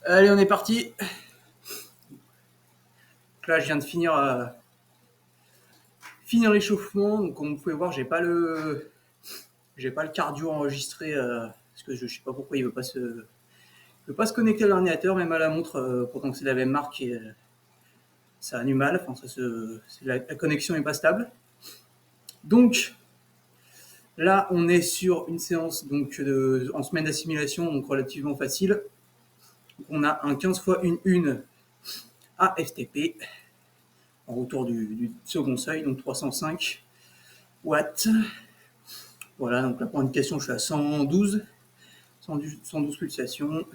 Allez, on est parti. Là, je viens de finir l'échauffement. Donc, comme vous pouvez voir, j'ai pas le cardio enregistré parce que je sais pas pourquoi il veut pas se connecter à l'ordinateur, même à la montre, pourtant que c'est la même marque et ça a du mal. Enfin, la connexion est pas stable. Donc là, on est sur une séance en semaine d'assimilation, donc relativement facile. Donc, on a un 15 x une à FTP en retour du second seuil, donc 305 watts. Voilà, donc là pour indication, je suis à 112 pulsations.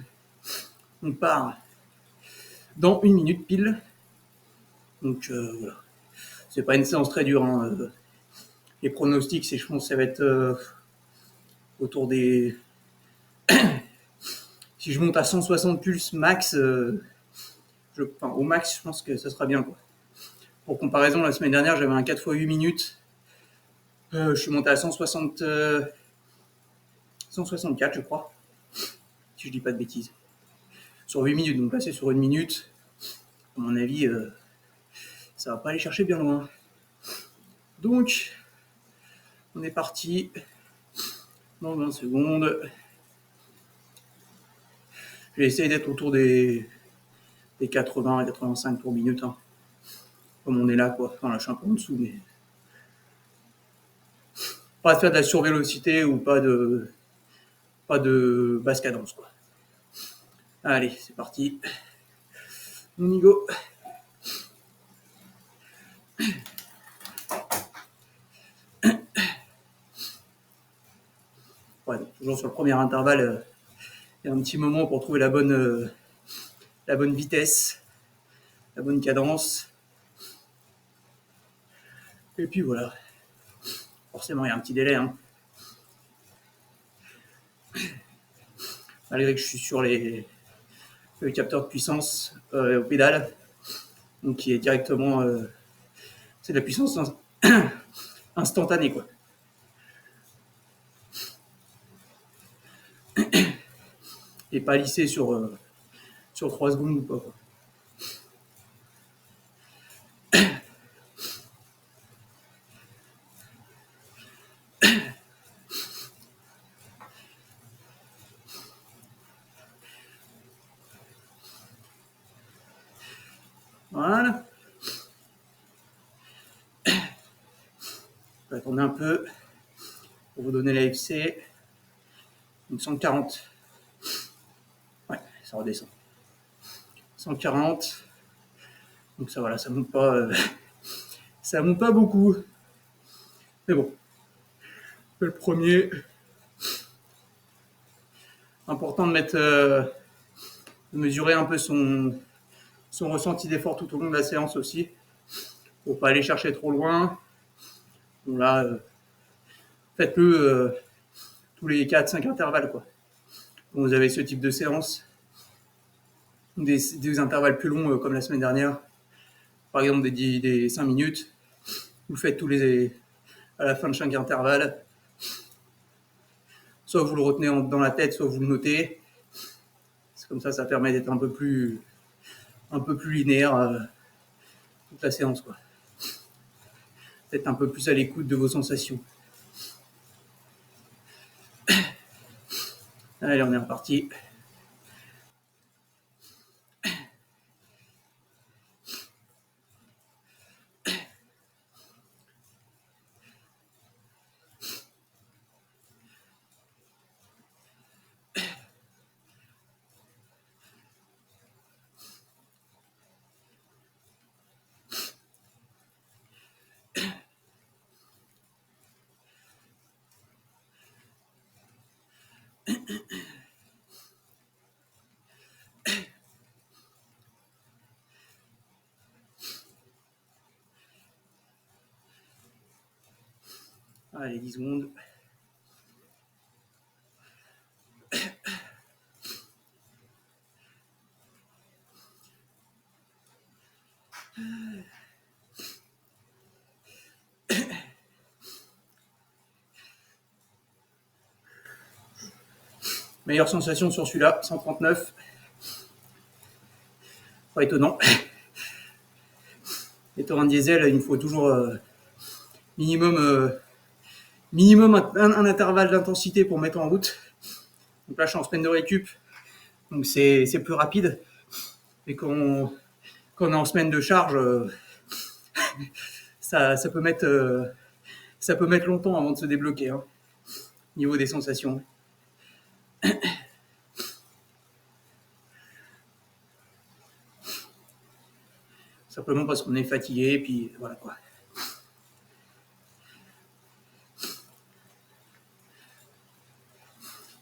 On part dans 1 minute pile. Donc voilà. C'est pas une séance très dure. Hein. Les pronostics, je pense que ça va être autour des. Si je monte à 160 pulses max, au max, je pense que ça sera bien. Quoi. Pour comparaison, la semaine dernière, j'avais un 4 x 8 minutes. Je suis monté à 164, je crois. Si je dis pas de bêtises. Sur 8 minutes, donc passer sur 1 minute, à mon avis, ça va pas aller chercher bien loin. Donc, on est parti dans 20 secondes. Je vais essayer d'être autour des 80 à 85 tours minute. Hein. Comme on est là, quoi. Enfin, là, je suis un peu en dessous, mais. Pas de faire de la survélocité ou pas de basse cadence, quoi. Allez, c'est parti. On y go. Ouais, donc, toujours sur le premier intervalle, il y a un petit moment pour trouver la bonne vitesse, la bonne cadence. Et puis voilà. Forcément, il y a un petit délai. Hein. Malgré que je suis sur le capteur de puissance au pédale, donc qui est directement. C'est de la puissance instantanée, quoi. Et pas lissé sur 3 secondes ou pas, quoi. Voilà. Je vais attendre un peu pour vous donner la FC. Donc 140. Ouais, ça redescend. 140. Donc ça, voilà, ça monte pas, ça monte pas beaucoup. Mais bon. Le premier. Important de de mesurer un peu son ressenti d'effort tout au long de la séance aussi. Pour pas aller chercher trop loin. Donc là, faites-le tous les 4-5 intervalles, quoi. Quand vous avez ce type de séance, des intervalles plus longs comme la semaine dernière, par exemple des 5 minutes, vous le faites à la fin de chaque intervalle. Soit vous le retenez dans la tête, soit vous le notez. C'est comme ça permet d'être un peu plus linéaire toute la séance, quoi. Peut-être un peu plus à l'écoute de vos sensations. Allez, on est reparti. Allez, 10 secondes. Meilleure sensation sur celui-là, 139. pas étonnant. Les torrents diesel, il me faut toujours minimum un intervalle d'intensité pour mettre en route. Donc là, je suis en semaine de récup, donc c'est plus rapide. Et quand on est en semaine de charge, ça peut mettre longtemps avant de se débloquer, hein, niveau des sensations. Simplement parce qu'on est fatigué, et puis voilà quoi.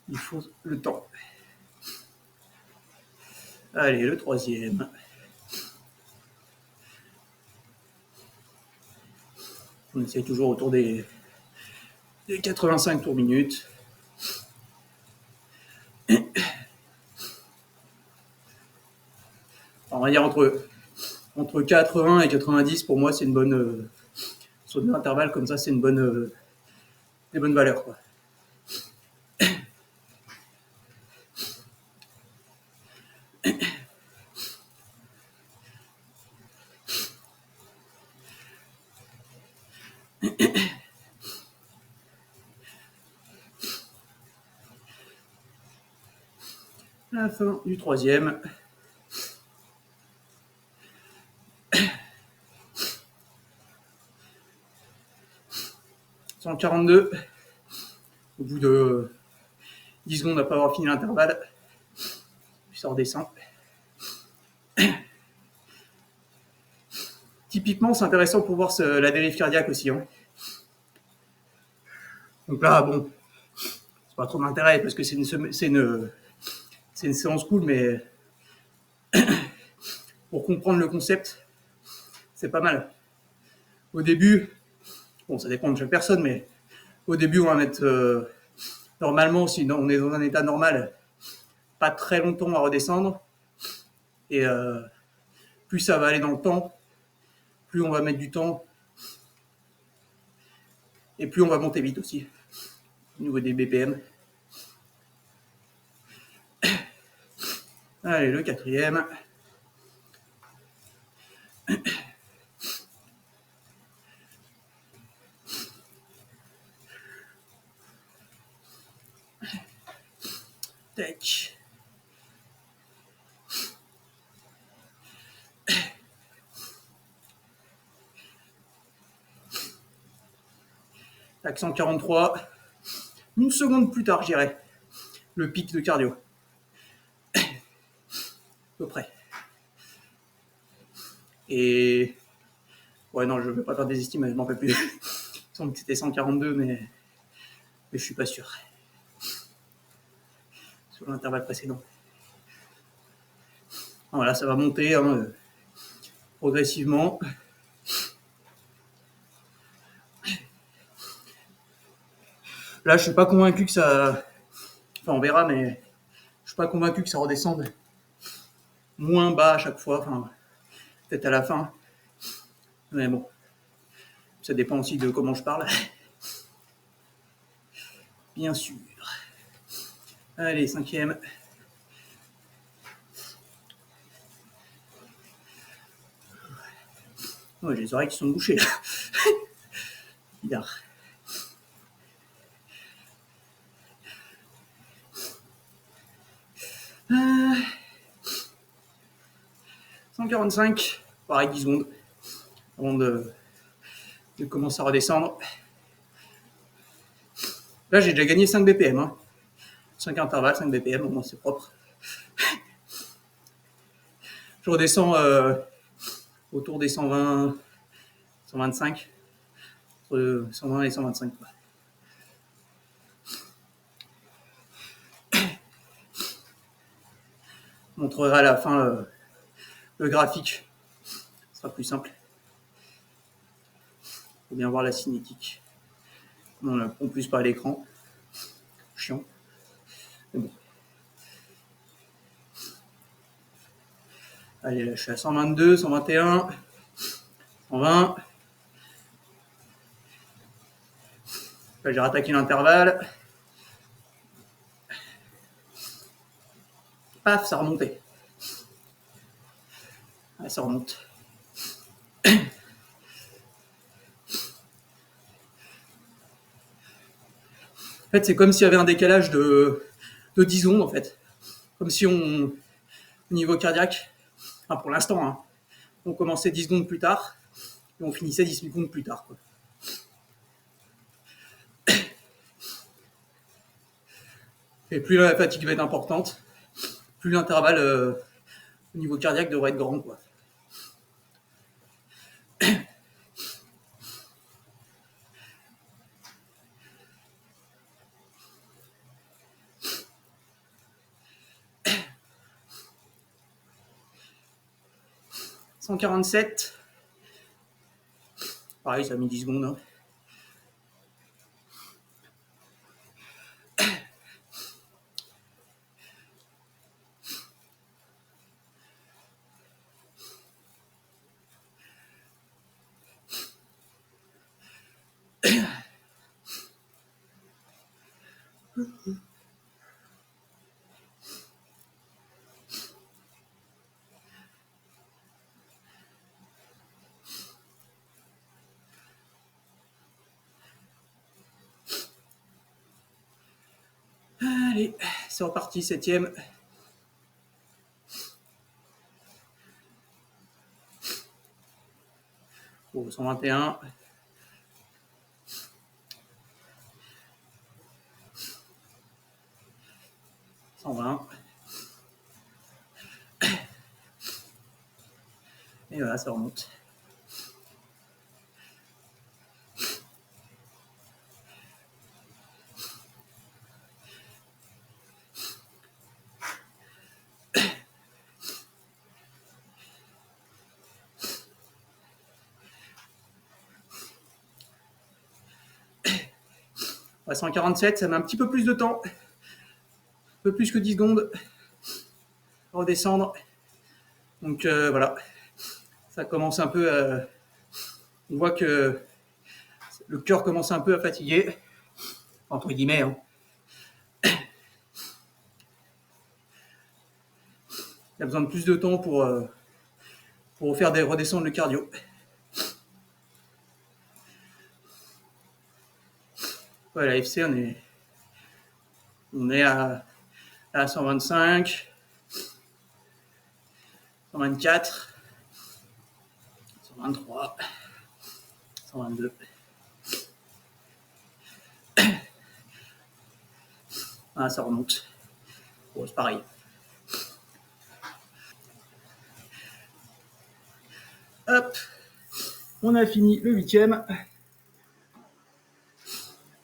Il faut le temps. Allez, le troisième. On essaye toujours autour des 85 tours minutes. On va dire entre 80 et 90, pour moi, c'est une bonne. Sur deux intervalles comme ça, c'est des bonnes valeurs, quoi. La fin du troisième. « 142. Au bout de 10 secondes après avoir fini l'intervalle, puis ça redescend. Typiquement, c'est intéressant pour voir la dérive cardiaque aussi, hein. Donc là, bon, c'est pas trop d'intérêt parce que c'est une séance cool, mais pour comprendre le concept, c'est pas mal. Au début, bon, ça dépend de chaque personne, mais au début, on va mettre normalement, si on est dans un état normal, pas très longtemps à redescendre. Et plus ça va aller dans le temps, plus on va mettre du temps et plus on va monter vite aussi au niveau des BPM. Allez, le quatrième. Tac. Tac, 143. Une seconde plus tard, je dirais. Le pic de cardio. À peu près. Et ouais, non, je ne vais pas faire des estimations, je m'en rappelle plus. Il semble que c'était 142, mais je suis pas sûr. Sur l'intervalle précédent. Voilà, ça va monter hein, progressivement. Là, je suis pas convaincu que ça. Enfin, on verra, mais je suis pas convaincu que ça redescende moins bas à chaque fois. Enfin, peut-être à la fin. Mais bon, ça dépend aussi de comment je parle. Bien sûr. Allez, cinquième. Ouais, j'ai les oreilles qui sont bouchées là. Bizarre. Euh... 145, pareil, 10 secondes avant de commencer à redescendre. Là, j'ai déjà gagné 5 BPM. Hein. 5 intervalles, 5 BPM, au moins c'est propre. Je redescends autour des 120, 125, entre 120 et 125. Quoi. Je montrerai à la fin le graphique. Ce sera plus simple. Il faut bien voir la cinétique. On ne pompe plus pas à l'écran. Chiant. Mais bon. Allez, là, je suis à 122, 121, 120. Là, j'ai rattaqué l'intervalle. Paf, ça remontait. Ah, ça remonte. En fait, c'est comme s'il y avait un décalage de 10 secondes, en fait. Comme si au niveau cardiaque, enfin pour l'instant, hein, on commençait 10 secondes plus tard et on finissait 10 secondes plus tard, quoi. Et plus la fatigue va être importante, plus l'intervalle au niveau cardiaque devrait être grand, quoi. « 147. Pareil, ça a mis 10 secondes. Hein. Allez, c'est reparti, 7ème. Oh, 121. 120. Et voilà, ça remonte. Ouais, 147, ça met un petit peu plus de temps. Un peu plus que 10 secondes. Redescendre. Donc voilà. Ça commence un peu à... On voit que le cœur commence un peu à fatiguer. Entre guillemets. Hein. Il a besoin de plus de temps pour faire redescendre le cardio. Ouais, la FC, on est à 125, 124, 123, 122. Ah, ça remonte. Bon, c'est pareil. Hop, on a fini le 8ème.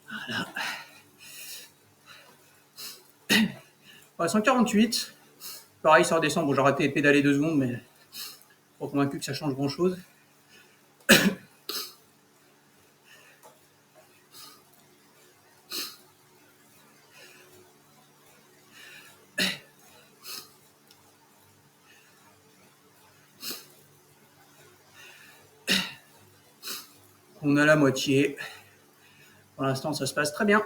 Voilà. Ouais, 148. Pareil, ça redescend. Bon, j'ai arrêté de pédaler 2 secondes, mais pas convaincu que ça change grand-chose. On a la moitié. Pour l'instant, ça se passe très bien.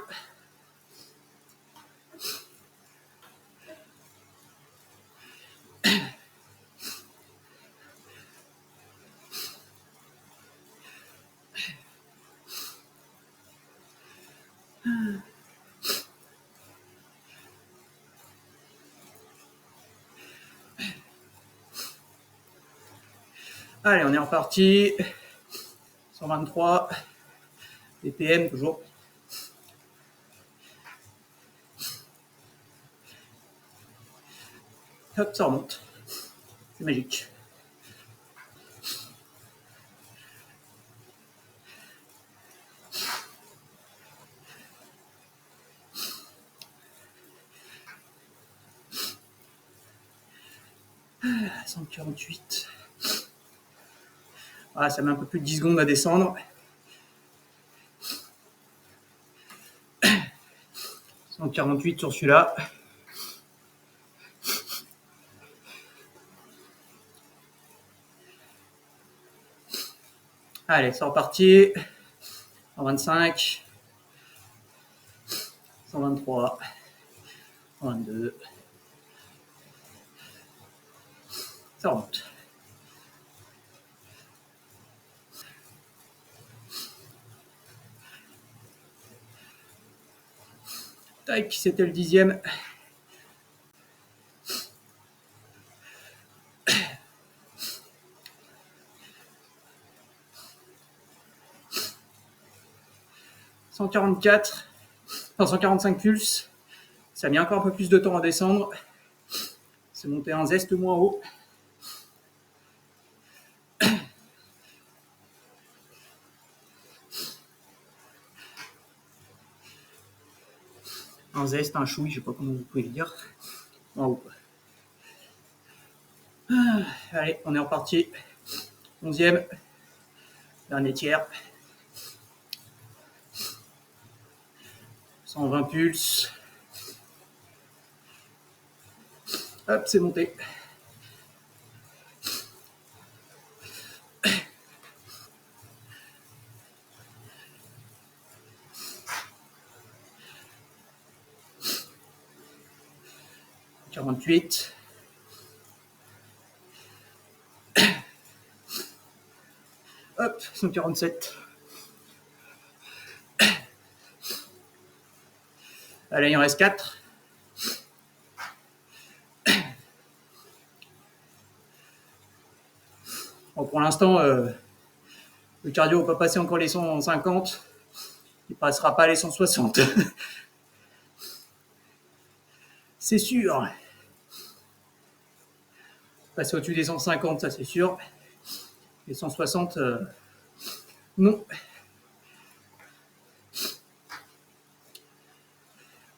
Allez, on est reparti. 123. BPM toujours. Hop, ça remonte. C'est magique. Ah, 148. Ah, ça met un peu plus de 10 secondes à descendre. 148 sur celui-là. Allez, c'est reparti. 125. 123. 122. Ça remonte. Tac, c'était le 10e. « 144, enfin 145 pulses. Ça a mis encore un peu plus de temps à descendre. C'est monté un zeste moins haut. Un zeste, un chouille, je sais pas comment vous pouvez le dire. En haut. Allez, on est reparti. 11e. Dernier tiers. 120 pulses. Hop, c'est monté. « 48. Hop, 147. Allez, il en reste 4. Bon, pour l'instant, le cardio va pas passer encore les 150. Il passera pas les 160. C'est sûr. Passer au-dessus des 150, ça c'est sûr. Les 160, non.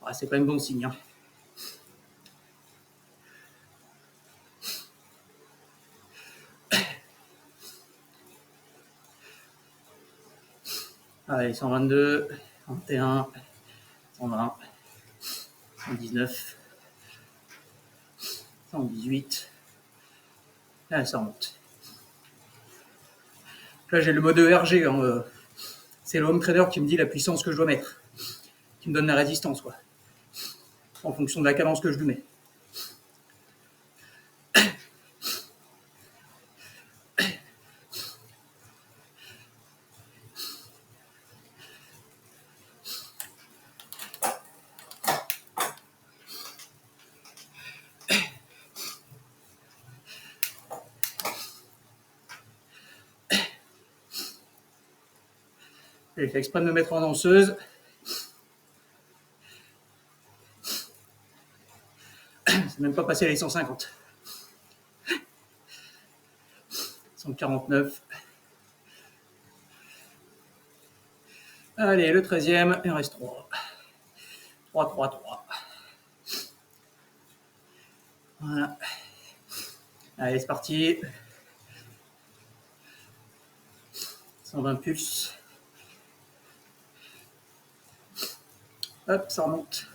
Ah, c'est pas un bon signe. Hein. Allez, 122, 21, 120, 119, 118. Là, ça remonte. Là, j'ai le mode ERG. Hein, c'est le home trainer qui me dit la puissance que je dois mettre, qui me donne la résistance, quoi, en fonction de la cadence que je lui mets. J'ai fait exprès de me mettre en danseuse. C'est même pas passé les 150. 149. Allez, le 13e, il en reste 3. 3, 3, 3. Voilà. Allez, c'est parti. 120 pulses. Hop, ça remonte.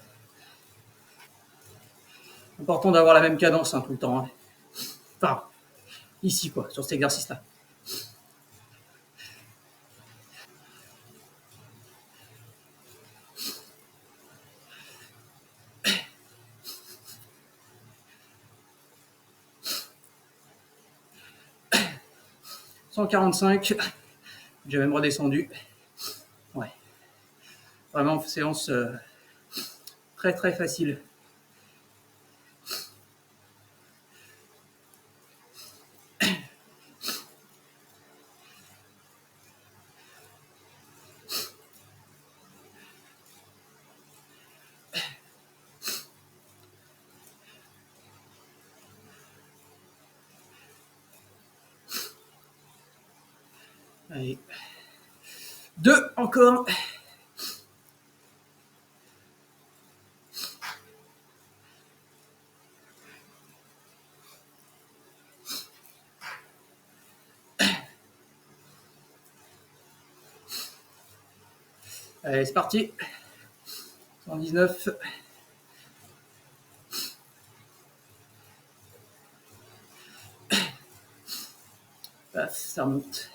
Important d'avoir la même cadence hein, tout le temps. Hein. Enfin, ici, quoi, sur cet exercice-là. « 145. J'ai même redescendu. Ouais. Vraiment, séance très très facile. Allez. 2 encore. Allez, c'est parti. 119. Paf, ça remonte.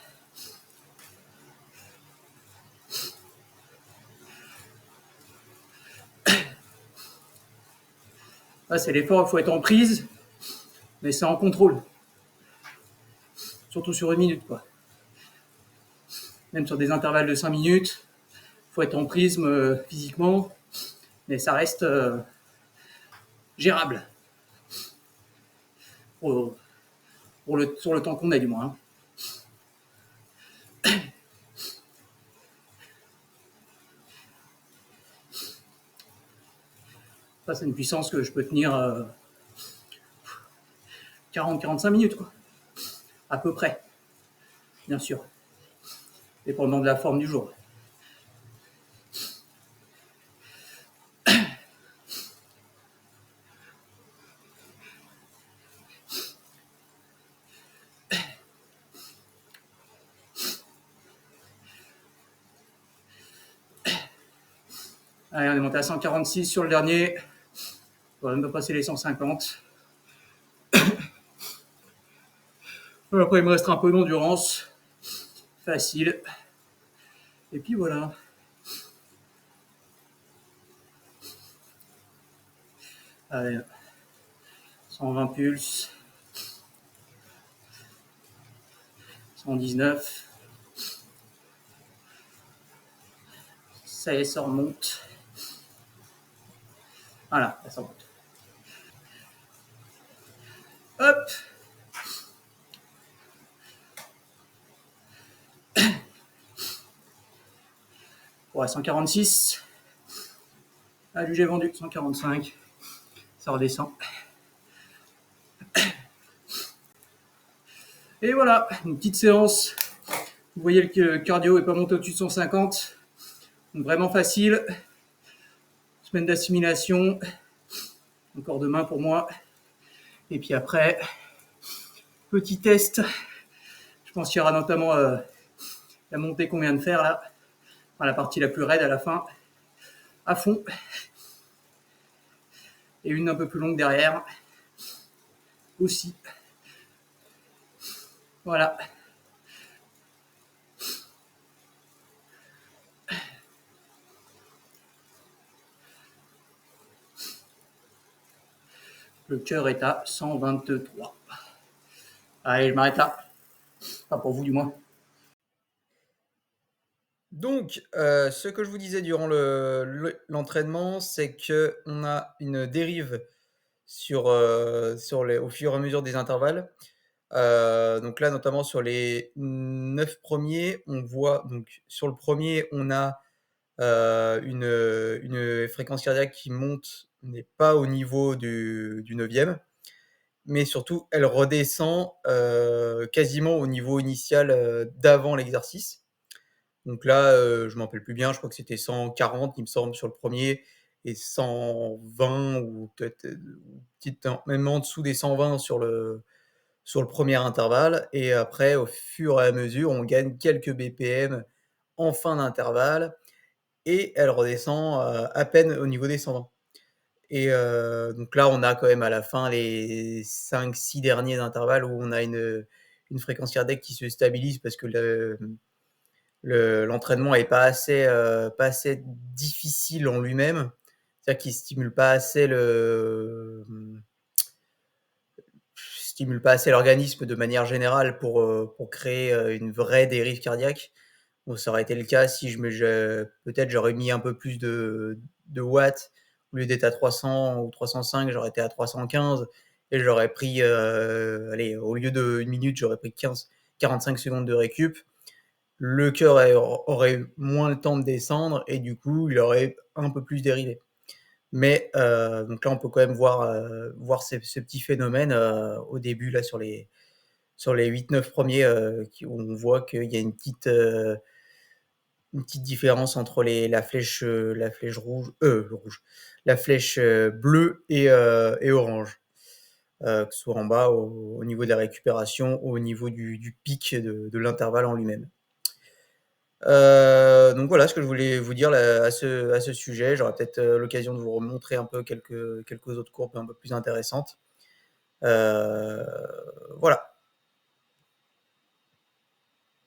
Là, c'est l'effort, il faut être en prise, mais c'est en contrôle. Surtout sur 1 minute, quoi. Même sur des intervalles de 5 minutes, il faut être en prisme physiquement. mais ça reste gérable sur le temps qu'on a, du moins. Ça, c'est une puissance que je peux tenir 40-45 minutes, quoi. À peu près, bien sûr, dépendant de la forme du jour. Allez, on est monté à 146 sur le dernier. On va même pas passer les 150. Après, il me restera un peu d'endurance. Facile. Et puis voilà. Allez. 120 pulses. 119. Ça y est, ça remonte. Voilà, ça remonte. Hop. Ouais, 146. Ah, lui, j'ai vendu 145. Ça redescend. Et voilà, une petite séance. Vous voyez que le cardio n'est pas monté au-dessus de 150. Donc vraiment facile. Semaine d'assimilation. Encore demain pour moi. Et puis après, petit test. Je pense qu'il y aura notamment la montée qu'on vient de faire là. Enfin, la partie la plus raide à la fin. À fond. Et une un peu plus longue derrière. Aussi. Voilà. Le cœur est à 123. Allez, je m'arrête là. Pas pour vous du moins. Donc, ce que je vous disais durant l'entraînement, c'est qu'on a une dérive au fur et à mesure des intervalles. Donc là, notamment sur les 9 premiers, on voit donc sur le premier, on a une fréquence cardiaque qui monte, mais pas au niveau du 9e, mais surtout, elle redescend quasiment au niveau initial d'avant l'exercice. Donc là, je ne m'en rappelle plus bien, je crois que c'était 140, il me semble, sur le premier, et 120 ou peut-être même en dessous des 120 sur le premier intervalle. Et après, au fur et à mesure, on gagne quelques BPM en fin d'intervalle et elle redescend à peine au niveau des 120. Et donc là, on a quand même à la fin les 5-6 derniers intervalles où on a une fréquence cardiaque qui se stabilise parce que l'entraînement n'est pas assez difficile en lui-même. C'est-à-dire qu'il stimule pas assez l'organisme de manière générale pour créer une vraie dérive cardiaque. Bon, ça aurait été le cas si peut-être j'aurais mis un peu plus de watts. Au lieu d'être à 300 ou 305, j'aurais été à 315 et j'aurais pris, allez, au lieu d'une minute, j'aurais pris 45 secondes de récup. Le cœur aurait moins le temps de descendre et du coup, il aurait un peu plus dérivé. Mais donc là, on peut quand même voir ce petit phénomène au début, là, sur les 8-9 premiers, où on voit qu'il y a une petite différence entre la flèche rouge, la flèche bleue et orange, que ce soit en bas au niveau de la récupération ou au niveau du pic de l'intervalle en lui-même. Donc voilà ce que je voulais vous dire là, à ce sujet. J'aurai peut-être l'occasion de vous remontrer un peu quelques autres courbes un peu plus intéressantes. Voilà.